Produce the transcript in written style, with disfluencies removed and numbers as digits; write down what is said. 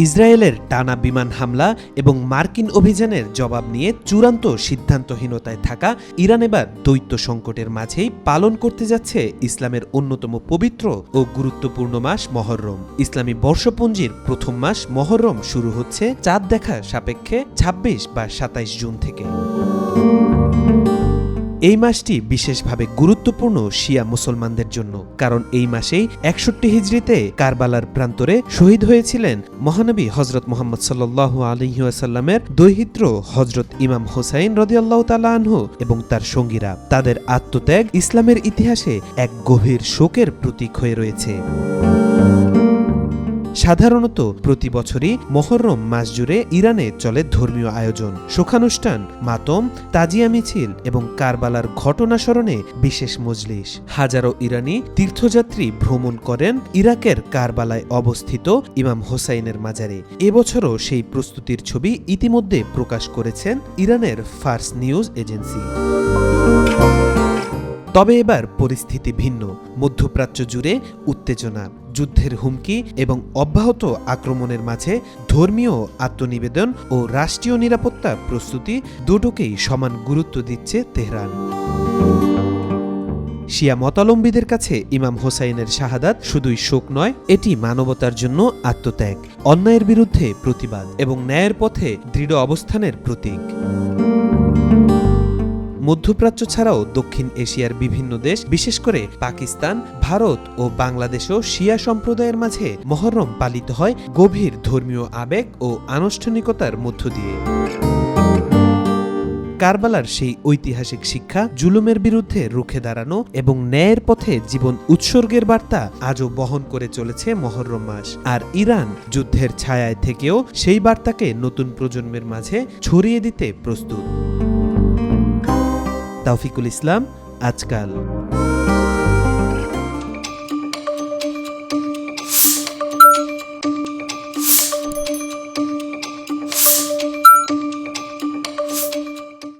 ইসরায়েলের টানা বিমান হামলা এবং মার্কিন অভিযানের জবাব নিয়ে চূড়ান্ত সিদ্ধান্তহীনতায় থাকা ইরান এবার দ্বৈত সংকটের মাঝেই পালন করতে যাচ্ছে ইসলামের অন্যতম পবিত্র ও গুরুত্বপূর্ণ মাস মহররম। ইসলামী বর্ষপঞ্জির প্রথম মাস মহররম শুরু হচ্ছে চাঁদ দেখা সাপেক্ষে ২৬ বা ২৭ জুন থেকে। এই মাসটি বিশেষভাবে গুরুত্বপূর্ণ শিয়া মুসলমানদের জন্য, কারণ এই মাসেই ৬১ হিজরিতে কারবালার প্রান্তরে শহীদ হয়েছিলেন মহানবী হজরত মুহাম্মদ সাল্লাল্লাহু আলাইহি ওয়াসাল্লামের দৌহিত্র হজরত ইমাম হোসাইন রাদিয়াল্লাহু তাআলা আনহু এবং তার সঙ্গীরা। তাদের আত্মত্যাগ ইসলামের ইতিহাসে এক গভীর শোকের প্রতীক হয়ে রয়েছে। সাধারণত প্রতি বছরই মহররম মাস জুড়ে ইরানে চলে ধর্মীয় আয়োজন, শোকানুষ্ঠান, মাতম, তাজিয়া মিছিল এবং কারবালার ঘটনা স্মরণে বিশেষ মজলিস। হাজারো ইরানি তীর্থযাত্রী ভ্রমণ করেন ইরাকের কারবালায় অবস্থিত ইমাম হোসাইনের মাজারে। এবছরও সেই প্রস্তুতির ছবি ইতিমধ্যে প্রকাশ করেছেন ইরানের ফার্স নিউজ এজেন্সি। তবে এবার পরিস্থিতি ভিন্ন। মধ্যপ্রাচ্য জুড়ে উত্তেজনা, যুদ্ধের হুমকি এবং অব্যাহত আক্রমণের মাঝে ধর্মীয় আত্মনিবেদন ও রাষ্ট্রীয় নিরাপত্তা প্রস্তুতি দুটোকেই সমান গুরুত্ব দিচ্ছে তেহরান। শিয়া মতাবলম্বীদের কাছে ইমাম হোসাইনের শাহাদাত শুধুই শোক নয়, এটি মানবতার জন্য আত্মত্যাগ, অন্যায়ের বিরুদ্ধে প্রতিবাদ এবং ন্যায়ের পথে দৃঢ় অবস্থানের প্রতীক। মধ্যপ্রাচ্য ছাড়াও দক্ষিণ এশিয়ার বিভিন্ন দেশ, বিশেষ করে পাকিস্তান, ভারত ও বাংলাদেশও শিয়া সম্প্রদায়ের মাঝে মহররম পালিত হয় গভীর ধর্মীয় আবেগ ও আনুষ্ঠানিকতার মধ্য দিয়ে। কারবালার সেই ঐতিহাসিক শিক্ষা, জুলুমের বিরুদ্ধে রুখে দাঁড়ানো এবং ন্যায়ের পথে জীবন উৎসর্গের বার্তা আজও বহন করে চলেছে মহররম মাস। আর ইরান যুদ্ধের ছায়ায় থেকেও সেই বার্তাকে নতুন প্রজন্মের মাঝে ছড়িয়ে দিতে প্রস্তুত। তাওফিকুল ইসলাম, আজকাল।